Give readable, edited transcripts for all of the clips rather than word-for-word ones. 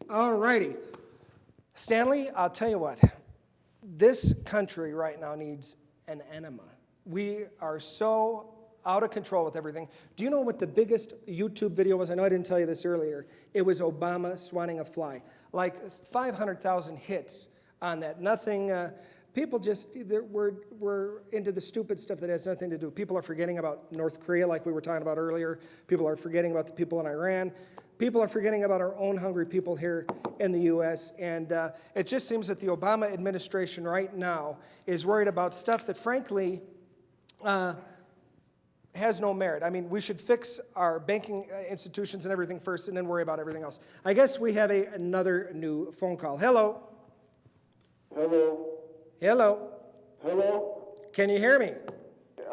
All righty. Stanley, I'll tell you what. This country right now needs an enema. We are so out of control with everything. Do you know what the biggest YouTube video was? I know I didn't tell you this earlier. It was Obama swatting a fly. Like 500,000 hits on that. Nothing, people just, we're into the stupid stuff that has nothing to do. People are forgetting about North Korea like we were talking about earlier. People are forgetting about the people in Iran. People are forgetting about our own hungry people here in the U.S. And it just seems that the Obama administration right now is worried about stuff that frankly, has no merit. I mean, we should fix our banking institutions and everything first and then worry about everything else. I guess we have another new phone call. Hello. Hello. Hello. Hello. Can you hear me?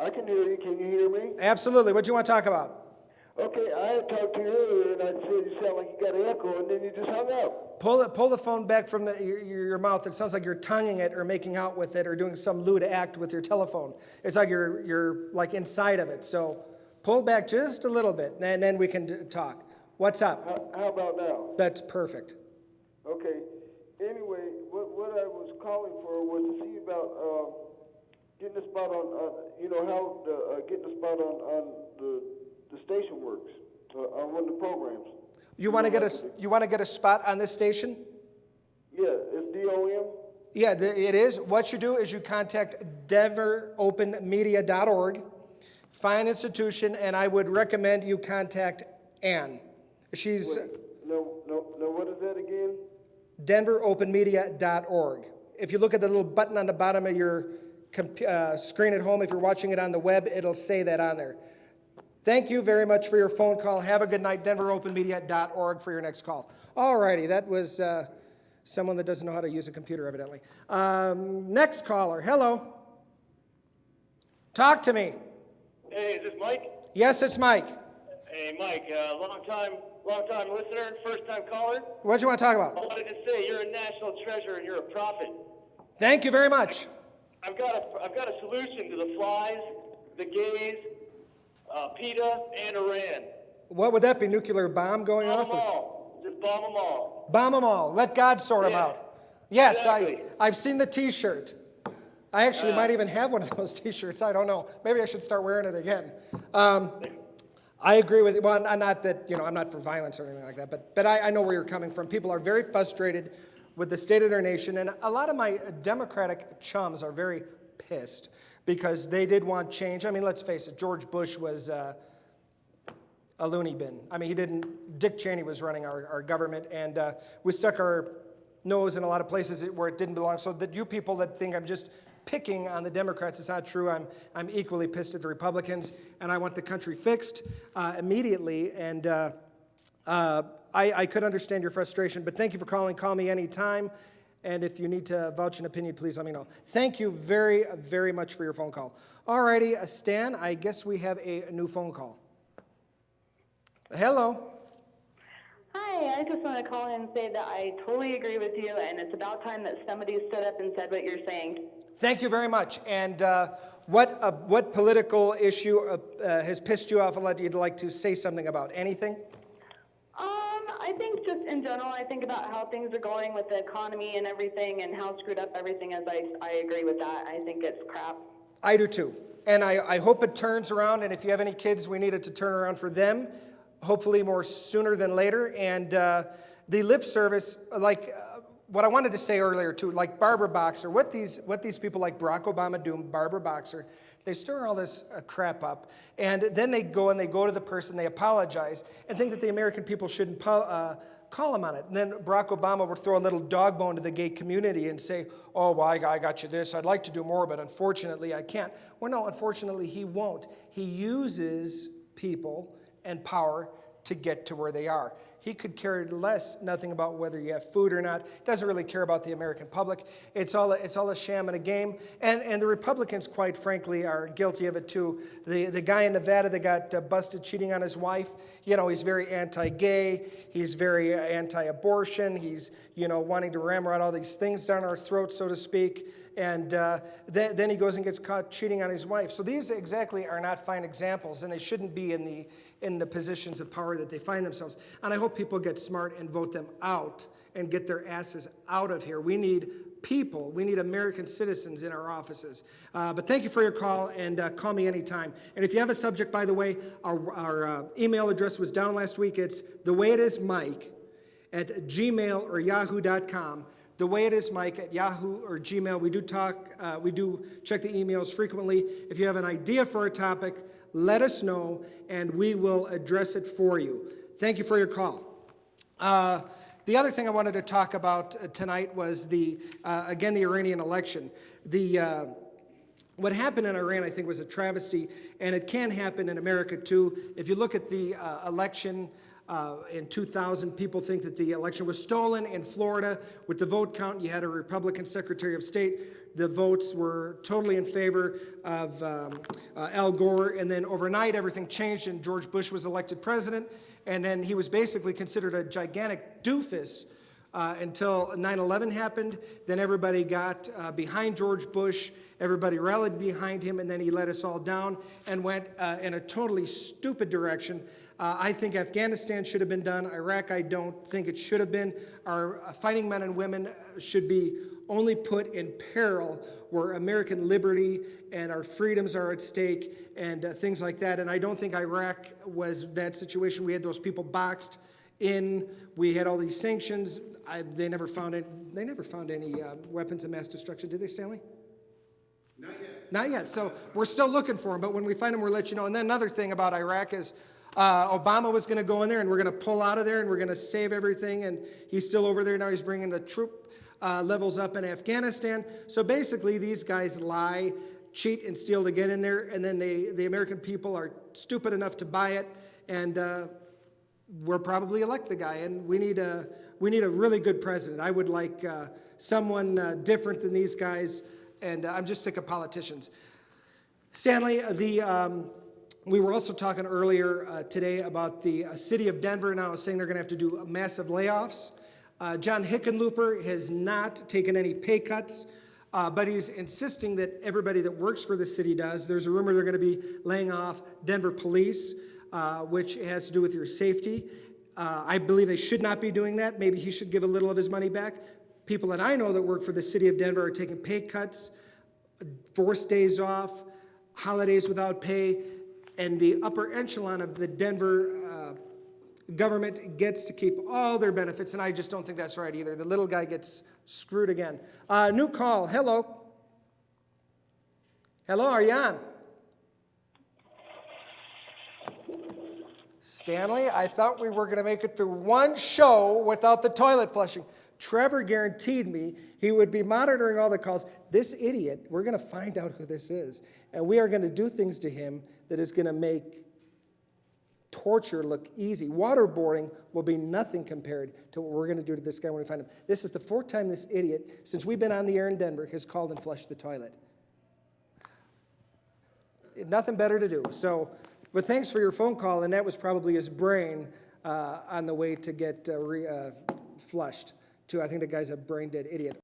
I can hear you. Can you hear me? Absolutely. What do you want to talk about? Okay, I had talked to you earlier, and I said you sound like you got an echo, and then you just hung up. Pull the phone back from your mouth. It sounds like you're tonguing it or making out with it or doing some lewd act with your telephone. It's like you're like inside of it. So pull back just a little bit, and then we can talk. What's up? How about now? That's perfect. Okay. Anyway, what I was calling for was to see about getting a spot on how getting a spot on the station works on one of the programs. You want to get a spot on this station? Yeah, it's DOM. Yeah, it is. What you do is you contact denveropenmedia.org, fine institution, and I would recommend you contact Ann. She's No, what is that again? denveropenmedia.org. If you look at the little button on the bottom of your screen at home, if you're watching it on the web, it'll say that on there. Thank you very much for your phone call. Have a good night. denveropenmedia.org for your next call. All righty, that was someone that doesn't know how to use a computer, evidently. Next caller, hello. Talk to me. Hey, is this Mike? Yes, it's Mike. Hey, Mike, long time listener, first time caller. What do you want to talk about? I wanted to say you're a national treasure and you're a prophet. Thank you very much. I've got a solution to the flies, the gays, PETA, and Iran. What would that be? Nuclear bomb going Bomb off? them all. Just bomb them all. Bomb them all. Let God sort them Yeah. out. Yes, Exactly. I've seen the T-shirt. I actually might even have one of those T-shirts. I don't know. Maybe I should start wearing it again. I agree with you. Well, not that, I'm not for violence or anything like that, but I know where you're coming from. People are very frustrated with the state of their nation, and a lot of my Democratic chums are very pissed because they did want change. I mean, let's face it, George Bush was a loony bin. I mean, Dick Cheney was running our government, and we stuck our nose in a lot of places where it didn't belong. So that you people that think I'm just picking on the Democrats, it's not true. I'm equally pissed at the Republicans, and I want the country fixed immediately. And I could understand your frustration, but thank you for calling. Call me anytime. And if you need to vouch an opinion, please let me know. Thank you very, very much for your phone call. All righty, Stan, I guess we have a new phone call. Hello. Hi, I just want to call in and say that I totally agree with you, and it's about time that somebody stood up and said what you're saying. Thank you very much. And what political issue has pissed you off and that you'd like to say something about? Anything? I think just in general, I think about how things are going with the economy and everything and how screwed up everything is. I agree with that. I think it's crap. I do too. And I hope it turns around. And if you have any kids, we need it to turn around for them, hopefully more sooner than later. And the lip service, what I wanted to say earlier too, like Barbara Boxer, what these people like Barack Obama do, Barbara Boxer, they stir all this crap up, and then they go to the person, they apologize, and think that the American people shouldn't call them on it. And then Barack Obama would throw a little dog bone to the gay community and say, oh, well, I got you this. I'd like to do more, but unfortunately I can't. Well, no, unfortunately he won't. He uses people and power to get to where they are. He could care nothing about whether you have food or not. Doesn't really care about the American public. It's all a sham and a game. And the Republicans, quite frankly, are guilty of it too. The guy in Nevada that got busted cheating on his wife, he's very anti-gay. He's very anti-abortion. He's, wanting to ram around all these things down our throats, so to speak. and then he goes and gets caught cheating on his wife. So these exactly are not fine examples, and they shouldn't be in the positions of power that they find themselves. And I hope people get smart and vote them out and get their asses out of here. We need people. We need American citizens in our offices. But thank you for your call, and call me anytime. And if you have a subject, by the way, our email address was down last week. It's thewayItisMike@gmail or yahoo.com. ThewayItisMike at Yahoo or Gmail. We do check the emails frequently. If you have an idea for a topic, let us know, and we will address it for you. Thank you for your call. The other thing I wanted to talk about tonight was again, the Iranian election. What happened in Iran, I think, was a travesty, and it can happen in America too. If you look at the election in 2000, people think that the election was stolen. In Florida, with the vote count, you had a Republican Secretary of State. The votes were totally in favor of Al Gore, and then overnight everything changed and George Bush was elected president, and then he was basically considered a gigantic doofus until 9/11 happened. Then everybody got behind George Bush, everybody rallied behind him, and then he let us all down and went in a totally stupid direction. I think Afghanistan should have been done. Iraq, I don't think it should have been. Our fighting men and women should be only put in peril where American liberty and our freedoms are at stake and things like that. And I don't think Iraq was that situation. We had those people boxed in. We had all these sanctions. They never found any weapons of mass destruction, did they, Stanley? Not yet. Not yet. So we're still looking for them, but when we find them, we'll let you know. And then another thing about Iraq is Obama was going to go in there, and we're going to pull out of there, and we're going to save everything, and he's still over there now. He's bringing the troop levels up in Afghanistan. So basically, these guys lie, cheat, and steal to get in there, and then the American people are stupid enough to buy it, and we'll probably elect the guy. And we need a really good president. I would like someone different than these guys, and I'm just sick of politicians. Stanley, we were also talking earlier today about the city of Denver now saying they're going to have to do massive layoffs. John Hickenlooper has not taken any pay cuts, but he's insisting that everybody that works for the city does. There's a rumor they're going to be laying off Denver police, which has to do with your safety. I believe they should not be doing that. Maybe he should give a little of his money back. People that I know that work for the city of Denver are taking pay cuts, forced days off, holidays without pay, and the upper echelon of the Denver government gets to keep all their benefits, and I just don't think that's right either. The little guy gets screwed again. New call. Hello. Hello, are you on? Stanley, I thought we were going to make it through one show without the toilet flushing. Trevor guaranteed me he would be monitoring all the calls. This idiot, we're going to find out who this is, and we are going to do things to him that is going to make torture look easy. Waterboarding will be nothing compared to what we're going to do to this guy when we find him. This is the fourth time this idiot, since we've been on the air in Denver, has called and flushed the toilet. Nothing better to do. So, but thanks for your phone call, and that was probably his brain on the way to get flushed, too. I think the guy's a brain-dead idiot.